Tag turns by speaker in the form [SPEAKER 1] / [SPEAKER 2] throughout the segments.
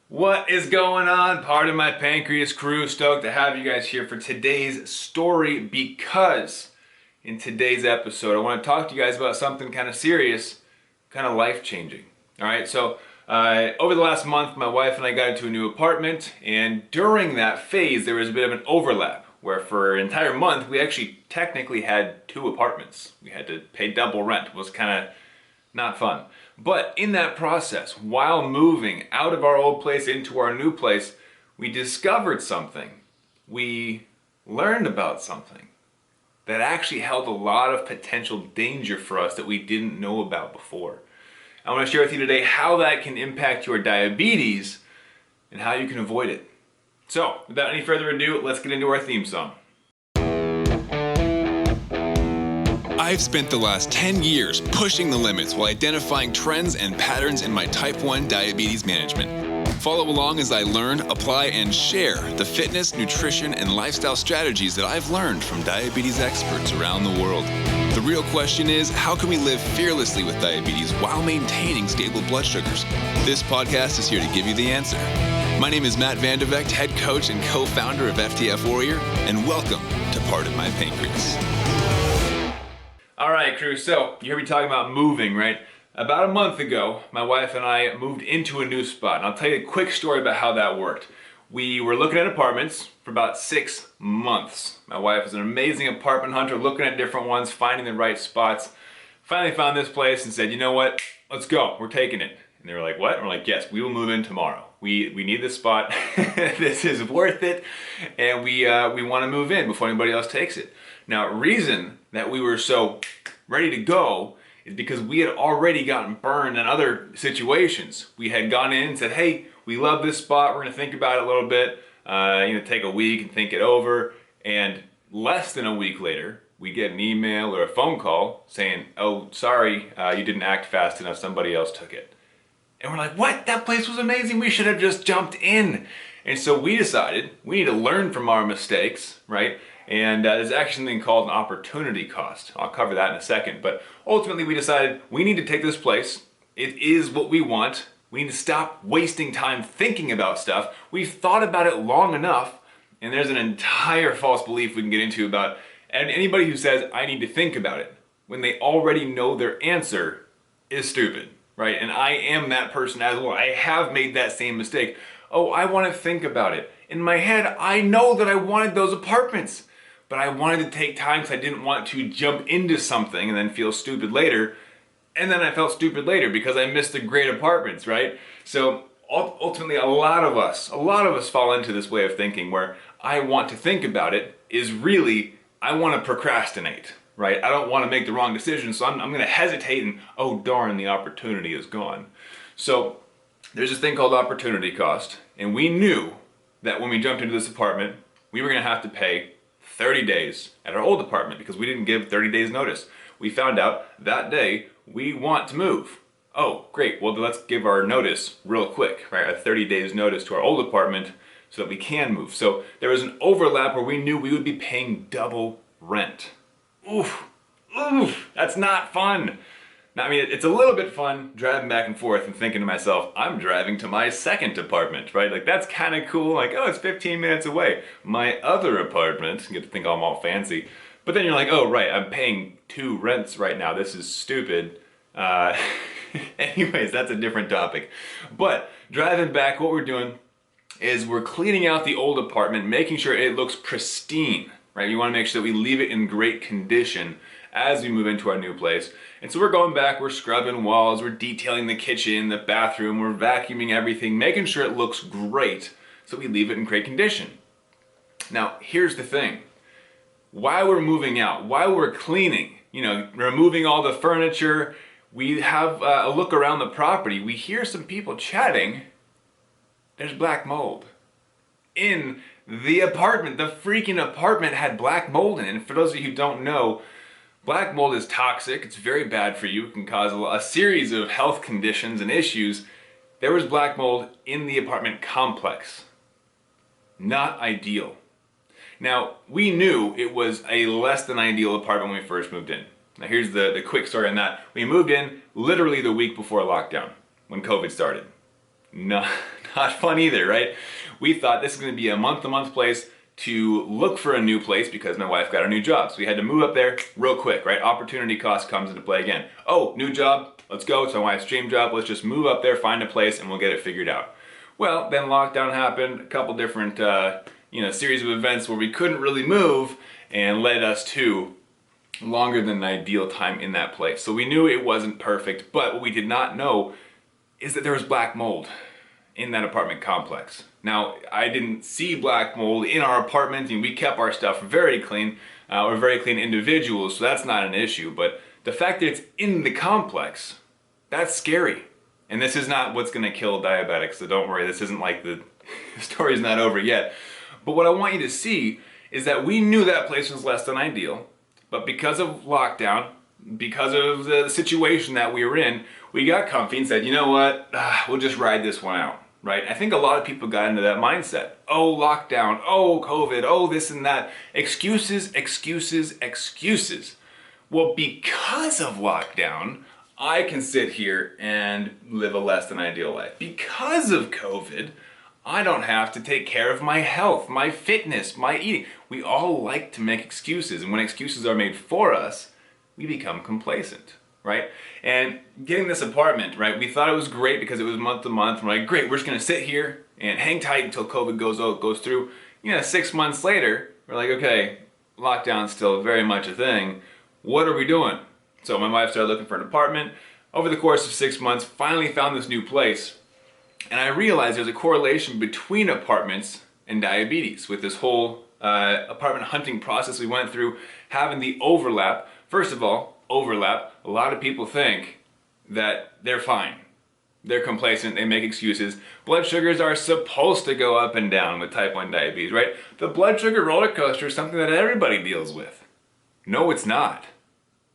[SPEAKER 1] What is going on? Part of my pancreas crew. Stoked to have you guys here for today's story because in today's episode I want to talk to you guys about something kind of serious, kind of life-changing. Alright, so over the last month my wife and I got into a new apartment, and during that phase there was a bit of an overlap where for an entire month we actually technically had two apartments. We had to pay double rent. It was kind of not fun. But in that process, while moving out of our old place into our new place, we discovered something. We learned about something that actually held a lot of potential danger for us that we didn't know about before. I want to share with you today how that can impact your diabetes and how you can avoid it. So, without any further ado, let's get into our theme song.
[SPEAKER 2] I've spent the last 10 years pushing the limits while identifying trends and patterns in my type 1 diabetes management. Follow along as I learn, apply, and share the fitness, nutrition, and lifestyle strategies that I've learned from diabetes experts around the world. The real question is, how can we live fearlessly with diabetes while maintaining stable blood sugars? This podcast is here to give you the answer. My name is Matt Vandervecht, head coach and co-founder of FTF Warrior, and welcome to Part of My Pancreas.
[SPEAKER 1] Alright crew, so you heard me talking about moving, right? About a month ago, my wife and I moved into a new spot, and I'll tell you a quick story about how that worked. We were looking at apartments for about 6 months. My wife is an amazing apartment hunter, looking at different ones, finding the right spots. Finally found this place and said, you know what, let's go, we're taking it. And they were like, what? And we're like, yes, we will move in tomorrow. We need this spot, this is worth it, and we want to move in before anybody else takes it. Now, reason that we were so ready to go is because we had already gotten burned in other situations. We had gone in and said, hey, we love this spot, we're going to think about it a little bit, take a week and think it over, and less than a week later, we get an email or a phone call saying, oh, sorry, you didn't act fast enough, somebody else took it. And we're like, what? That place was amazing, we should have just jumped in. And so we decided we need to learn from our mistakes, right? And there's actually something called an opportunity cost. I'll cover that in a second. But ultimately we decided we need to take this place. It is what we want. We need to stop wasting time thinking about stuff. We've thought about it long enough, and there's an entire false belief we can get into about anybody who says, I need to think about it, when they already know their answer, is stupid, right? And I am that person as well. I have made that same mistake. Oh, I want to think about it. In my head, I know that I wanted those apartments, but I wanted to take time because I didn't want to jump into something and then feel stupid later. And then I felt stupid later because I missed the great apartments, right? So ultimately, a lot of us fall into this way of thinking where I want to think about it is really, I want to procrastinate, right? I don't want to make the wrong decision, so I'm going to hesitate and, oh darn, the opportunity is gone. So there's this thing called opportunity cost, and we knew that when we jumped into this apartment, we were going to have to pay 30 days at our old apartment because we didn't give 30 days notice. We found out that day we want to move. Oh, great. Well, let's give our notice real quick, right? A 30 days notice to our old apartment so that we can move. So there was an overlap where we knew we would be paying double rent. Oof, that's not fun. Now, I mean, it's a little bit fun driving back and forth and thinking to myself, I'm driving to my second apartment, right? Like, that's kind of cool. Like, oh, it's 15 minutes away. My other apartment, you get to think I'm all fancy. But then you're like, oh, right, I'm paying 2 rents right now. This is stupid. Anyways, that's a different topic. But driving back, what we're doing is we're cleaning out the old apartment, making sure it looks pristine, right? You want to make sure that we leave it in great condition as we move into our new place. And so we're going back, we're scrubbing walls, we're detailing the kitchen, the bathroom, we're vacuuming everything, making sure it looks great so we leave it in great condition. Now, here's the thing. While we're moving out, while we're cleaning, removing all the furniture, we have a look around the property, we hear some people chatting. There's black mold in the apartment. The freaking apartment had black mold in it. And for those of you who don't know, black mold is toxic. It's very bad for you. It can cause a series of health conditions and issues. There was black mold in the apartment complex. Not ideal. Now, we knew it was a less than ideal apartment when we first moved in. Now here's the quick story on that. We moved in literally the week before lockdown, when COVID started. Not Not fun either, right? We thought this is going to be a month-to-month place to look for a new place because my wife got a new job. So we had to move up there real quick, right? Opportunity cost comes into play again. Oh, new job, let's go. It's my wife's dream job. Let's just move up there, find a place, and we'll get it figured out. Well, then lockdown happened, a couple different series of events where we couldn't really move and led us to longer than ideal time in that place. So we knew it wasn't perfect, but what we did not know is that there was black mold in that apartment complex. Now, I didn't see black mold in our apartment, and we kept our stuff very clean. We're very clean individuals, so that's not an issue. But the fact that it's in the complex, that's scary. And this is not what's gonna kill diabetics, so don't worry, this isn't like the story's not over yet. But what I want you to see is that we knew that place was less than ideal, but because of lockdown, because of the situation that we were in, we got comfy and said, you know what, we'll just ride this one out, right? I think a lot of people got into that mindset. Oh, lockdown, oh, COVID, oh, this and that. Excuses, excuses, excuses. Well, because of lockdown, I can sit here and live a less than ideal life. Because of COVID, I don't have to take care of my health, my fitness, my eating. We all like to make excuses, and when excuses are made for us, we become complacent, right? And getting this apartment, right, we thought it was great because it was month to month. We're like, great, we're just gonna sit here and hang tight until COVID goes through. 6 months later, we're like, okay, lockdown's still very much a thing. What are we doing? So my wife started looking for an apartment. Over the course of 6 months, finally found this new place. And I realized there's a correlation between apartments and diabetes with this whole apartment hunting process we went through, having the overlap. First of all, overlap. A lot of people think that they're fine. They're complacent, they make excuses. Blood sugars are supposed to go up and down with type 1 diabetes, right? The blood sugar roller coaster is something that everybody deals with. No, it's not.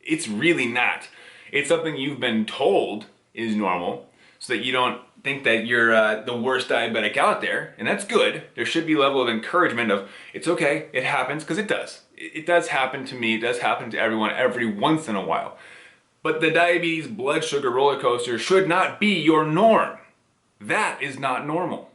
[SPEAKER 1] It's really not. It's something you've been told is normal so that you don't think that you're the worst diabetic out there, and that's good. There should be a level of encouragement of, it's okay, it happens, because it does. It does happen to me, it does happen to everyone every once in a while. But the diabetes blood sugar roller coaster should not be your norm. That is not normal.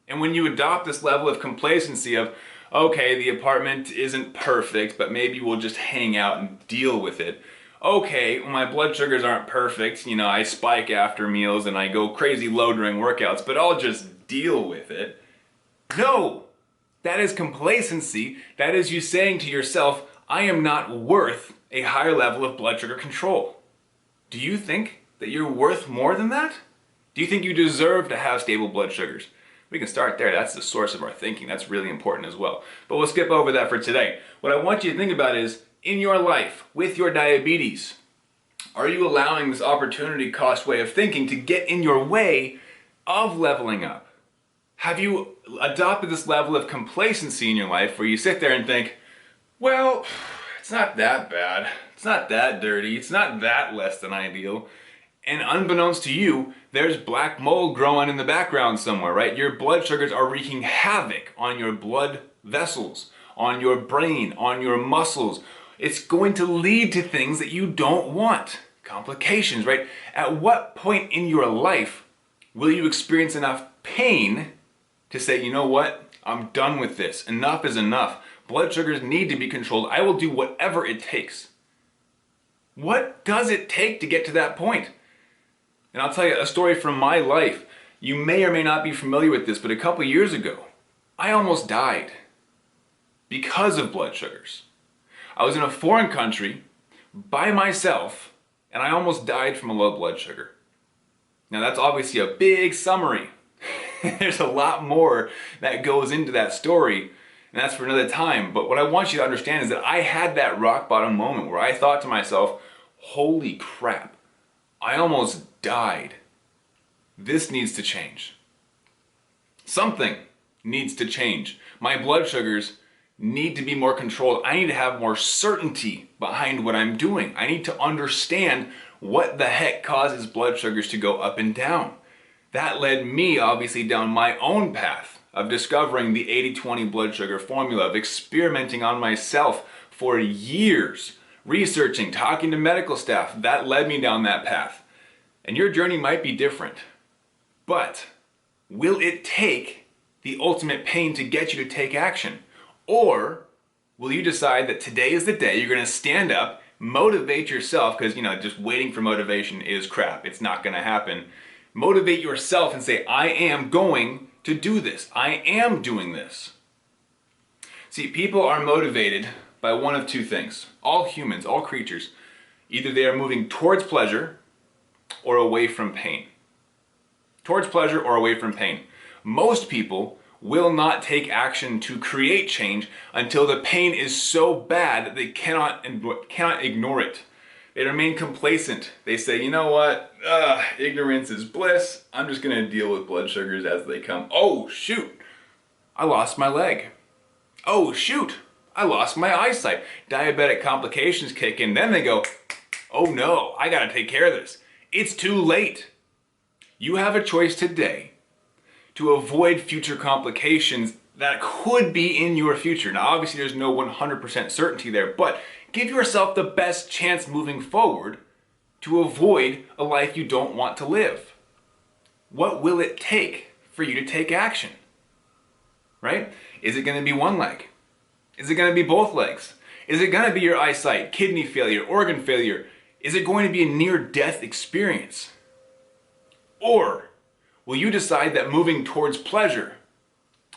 [SPEAKER 1] And when you adopt this level of complacency of, okay, the apartment isn't perfect, but maybe we'll just hang out and deal with it. Okay, well, my blood sugars aren't perfect, I spike after meals and I go crazy low during workouts, but I'll just deal with it. No! That is complacency. That is you saying to yourself, I am not worth a higher level of blood sugar control. Do you think that you're worth more than that? Do you think you deserve to have stable blood sugars? We can start there. That's the source of our thinking. That's really important as well. But we'll skip over that for today. What I want you to think about is, in your life, with your diabetes, are you allowing this opportunity cost way of thinking to get in your way of leveling up? Have you adopted this level of complacency in your life where you sit there and think, well, it's not that bad, it's not that dirty, it's not that less than ideal, and unbeknownst to you, there's black mold growing in the background somewhere, right? Your blood sugars are wreaking havoc on your blood vessels, on your brain, on your muscles. It's going to lead to things that you don't want. Complications, right? At what point in your life will you experience enough pain to say, you know what? I'm done with this. Enough is enough. Blood sugars need to be controlled. I will do whatever it takes. What does it take to get to that point? And I'll tell you a story from my life. You may or may not be familiar with this, but a couple years ago, I almost died because of blood sugars. I was in a foreign country by myself, and I almost died from a low blood sugar. Now that's obviously a big summary. There's a lot more that goes into that story, and that's for another time. But what I want you to understand is that I had that rock bottom moment where I thought to myself, holy crap, I almost died. This needs to change. Something needs to change. My blood sugars need to be more controlled. I need to have more certainty behind what I'm doing. I need to understand what the heck causes blood sugars to go up and down. That led me obviously down my own path of discovering the 80-20 blood sugar formula, of experimenting on myself for years, researching, talking to medical staff. That led me down that path. And your journey might be different, but will it take the ultimate pain to get you to take action? Or will you decide that today is the day you're going to stand up, motivate yourself, because just waiting for motivation is crap. It's not going to happen. Motivate yourself and say, I am going to do this. I am doing this. See, people are motivated by one of two things. All humans, all creatures, either they are moving towards pleasure or away from pain. Towards pleasure or away from pain. Most people will not take action to create change until the pain is so bad that they cannot ignore it. They remain complacent. They say, you know what? Ignorance is bliss. I'm just going to deal with blood sugars as they come. Oh, shoot. I lost my leg. Oh, shoot. I lost my eyesight. Diabetic complications kick in. Then they go, oh no, I got to take care of this. It's too late. You have a choice today to avoid future complications that could be in your future. Now, obviously, there's no 100% certainty there, but give yourself the best chance moving forward to avoid a life you don't want to live. What will it take for you to take action? Right? Is it going to be one leg? Is it going to be both legs? Is it going to be your eyesight, kidney failure, organ failure? Is it going to be a near-death experience? Or will you decide that moving towards pleasure,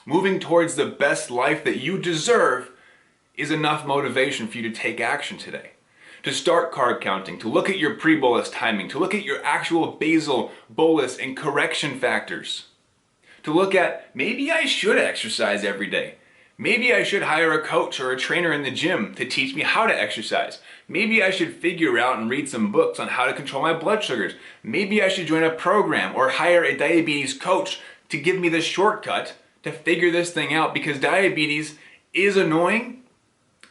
[SPEAKER 1] moving towards the best life that you deserve, is enough motivation for you to take action today? To start carb counting, to look at your pre-bolus timing, to look at your actual basal, bolus, and correction factors. To look at, maybe I should exercise every day. Maybe I should hire a coach or a trainer in the gym to teach me how to exercise. Maybe I should figure out and read some books on how to control my blood sugars. Maybe I should join a program or hire a diabetes coach to give me the shortcut to figure this thing out, because diabetes is annoying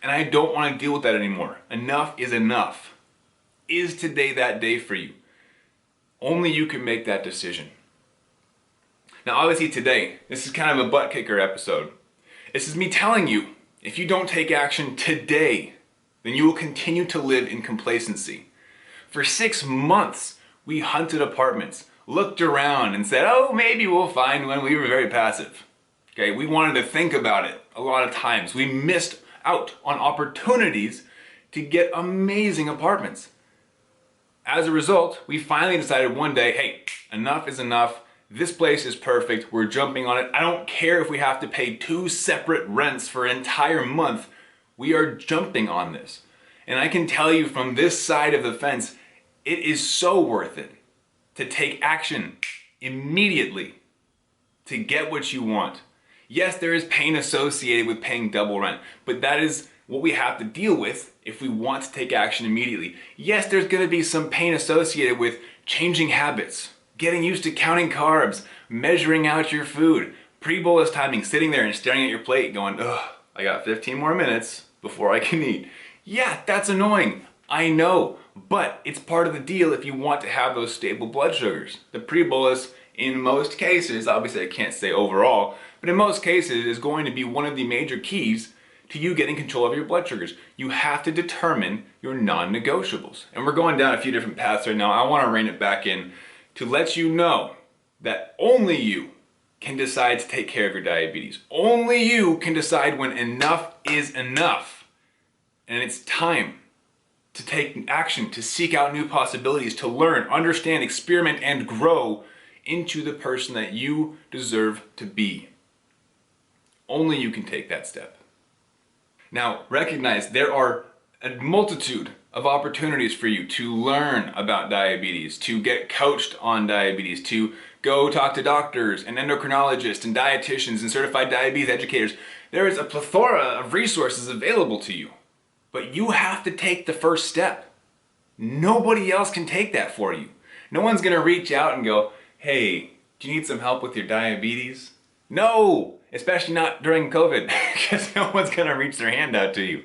[SPEAKER 1] and I don't want to deal with that anymore. Enough is enough. Is today that day for you? Only you can make that decision. Now, obviously today, this is kind of a butt kicker episode. This is me telling you, if you don't take action today, then you will continue to live in complacency. For 6 months, we hunted apartments, looked around and said, oh, maybe we'll find one. We were very passive. Okay, we wanted to think about it a lot of times. We missed out on opportunities to get amazing apartments. As a result, we finally decided one day, hey, enough is enough. This place is perfect. We're jumping on it. I don't care if we have to pay 2 separate rents for an entire month. We are jumping on this. And I can tell you from this side of the fence, it is so worth it to take action immediately to get what you want. Yes, there is pain associated with paying double rent, but that is what we have to deal with if we want to take action immediately. Yes, there's going to be some pain associated with changing habits, getting used to counting carbs, measuring out your food, pre-bolus timing, sitting there and staring at your plate going, ugh, I got 15 more minutes before I can eat. Yeah, that's annoying. I know, but it's part of the deal if you want to have those stable blood sugars. The pre-bolus, in most cases, obviously I can't say overall, but in most cases is going to be one of the major keys to you getting control of your blood sugars. You have to determine your non-negotiables. And we're going down a few different paths right now. I want to rein it back in to let you know that only you can decide to take care of your diabetes. Only you can decide when enough is enough. And it's time to take action, to seek out new possibilities, to learn, understand, experiment, and grow into the person that you deserve to be. Only you can take that step. Now, recognize there are a multitude of opportunities for you to learn about diabetes, to get coached on diabetes, to go talk to doctors and endocrinologists and dietitians and certified diabetes educators. There is a plethora of resources available to you, but you have to take the first step. Nobody else can take that for you. No one's gonna reach out and go, hey, do you need some help with your diabetes? No, especially not during COVID, because no one's gonna reach their hand out to you.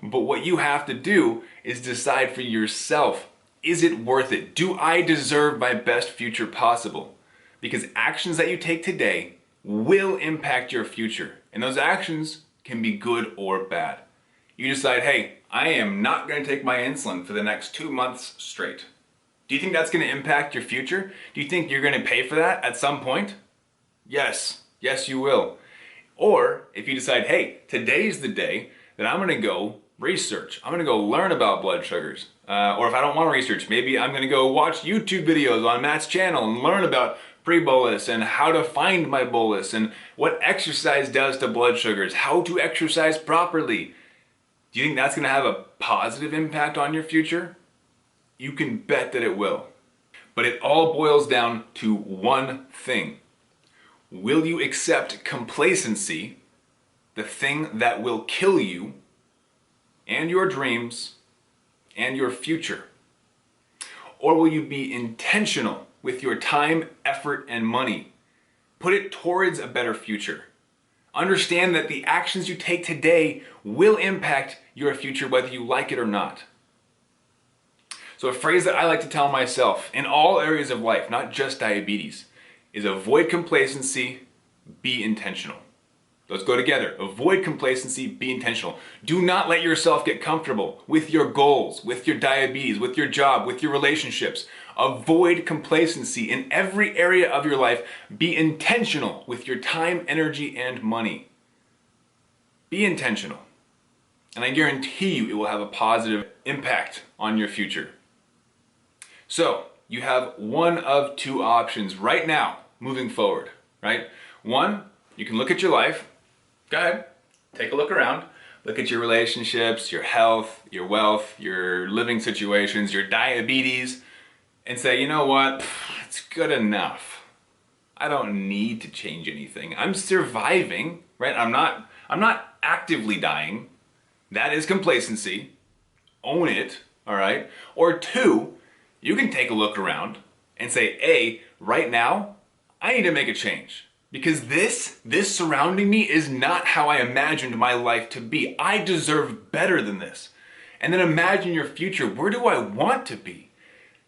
[SPEAKER 1] But what you have to do is decide for yourself, is it worth it? Do I deserve my best future possible? Because actions that you take today will impact your future. And those actions can be good or bad. You decide, hey, I am not gonna take my insulin for the next 2 months straight. Do you think that's gonna impact your future? Do you think you're gonna pay for that at some point? Yes, yes you will. Or if you decide, hey, today's the day that I'm gonna go research. I'm gonna go learn about blood sugars. Or if I don't want to research, maybe I'm gonna go watch YouTube videos on Matt's channel and learn about pre-bolus and how to find my bolus and what exercise does to blood sugars, how to exercise properly. Do you think that's gonna have a positive impact on your future? You can bet that it will. But it all boils down to one thing. Will you accept complacency, the thing that will kill you and your dreams and your future? Or will you be intentional with your time, effort, and money? Put it towards a better future. Understand that the actions you take today will impact your future whether you like it or not. So a phrase that I like to tell myself in all areas of life, not just diabetes, is avoid complacency, be intentional. Those go together. Avoid complacency, be intentional. Do not let yourself get comfortable with your goals, with your diabetes, with your job, with your relationships. Avoid complacency in every area of your life. Be intentional with your time, energy, and money. Be intentional. And I guarantee you it will have a positive impact on your future. So, you have one of two options right now, moving forward, right? One, you can look at your life. Go ahead, take a look around. Look at your relationships, your health, your wealth, your living situations, your diabetes, and say, you know what, it's good enough. I don't need to change anything. I'm surviving, right? I'm not actively dying. That is complacency. Own it, all right? Or two, you can take a look around and say, A, right now, I need to make a change. Because this surrounding me is not how I imagined my life to be. I deserve better than this. And then imagine your future. Where do I want to be?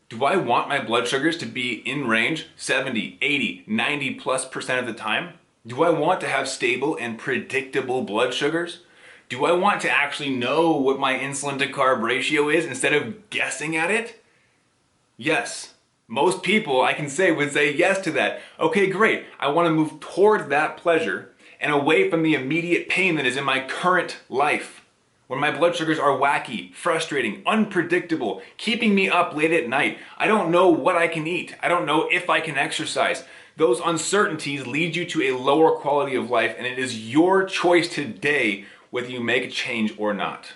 [SPEAKER 1] Do I want my blood sugars to be in range 70, 80, 90+% of the time? Do I want to have stable and predictable blood sugars? Do I want to actually know what my insulin to carb ratio is instead of guessing at it? Yes. Most people, I can say, would say yes to that. Okay, great. I want to move toward that pleasure and away from the immediate pain that is in my current life, where my blood sugars are wacky, frustrating, unpredictable, keeping me up late at night. I don't know what I can eat. I don't know if I can exercise. Those uncertainties lead you to a lower quality of life, and it is your choice today whether you make a change or not.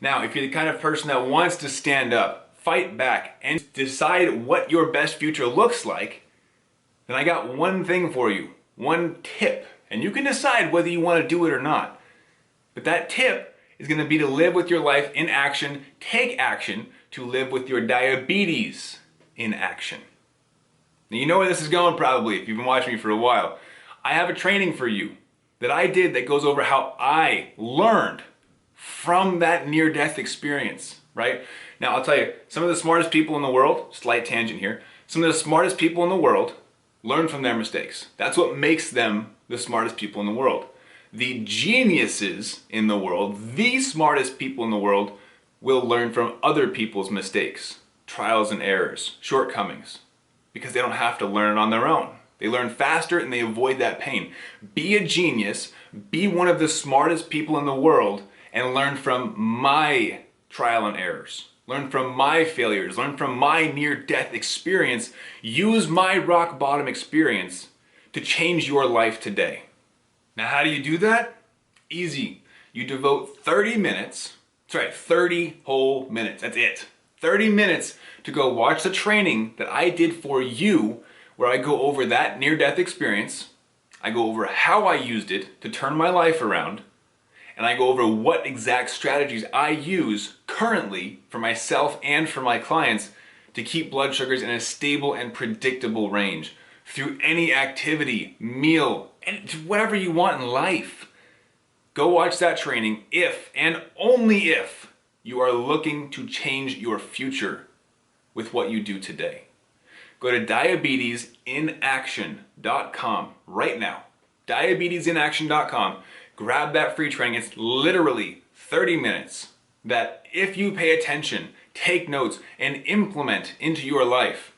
[SPEAKER 1] Now, if you're the kind of person that wants to stand up, fight back, and decide what your best future looks like, then I got one thing for you, one tip, and you can decide whether you want to do it or not. But that tip is going to be to live with your life in action, take action to live with your diabetes in action. Now you know where this is going probably if you've been watching me for a while. I have a training for you that I did that goes over how I learned from that near-death experience, right? Now, I'll tell you, some of the smartest people in the world, slight tangent here, some of the smartest people in the world learn from their mistakes. That's what makes them the smartest people in the world. The geniuses in the world, the smartest people in the world, will learn from other people's mistakes, trials and errors, shortcomings, because they don't have to learn it on their own. They learn faster and they avoid that pain. Be a genius, be one of the smartest people in the world, and learn from my trial and errors. Learn from my failures, learn from my near-death experience, use my rock bottom experience to change your life today. Now, how do you do that? Easy. You devote 30 minutes, that's right, 30 whole minutes, that's it. 30 minutes to go watch the training that I did for you, where I go over that near-death experience, I go over how I used it to turn my life around, and I go over what exact strategies I use currently for myself and for my clients to keep blood sugars in a stable and predictable range through any activity, meal, and whatever you want in life. Go watch that training if and only if you are looking to change your future with what you do today. Go to diabetesinaction.com right now. Diabetesinaction.com. Grab that free training. It's literally 30 minutes that if you pay attention, take notes, and implement into your life,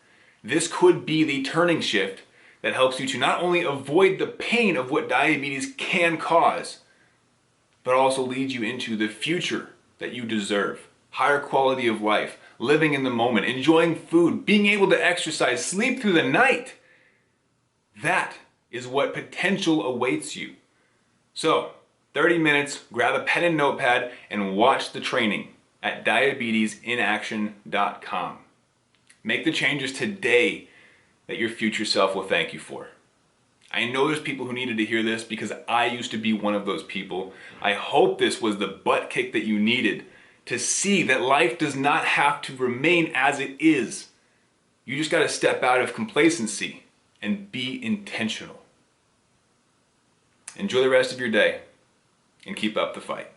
[SPEAKER 1] this could be the turning shift that helps you to not only avoid the pain of what diabetes can cause, but also leads you into the future that you deserve. Higher quality of life, living in the moment, enjoying food, being able to exercise, sleep through the night. That is what potential awaits you. So, 30 minutes, grab a pen and notepad, and watch the training at diabetesinaction.com. Make the changes today that your future self will thank you for. I know there's people who needed to hear this because I used to be one of those people. I hope this was the butt kick that you needed to see that life does not have to remain as it is. You just got to step out of complacency and be intentional. Enjoy the rest of your day and keep up the fight.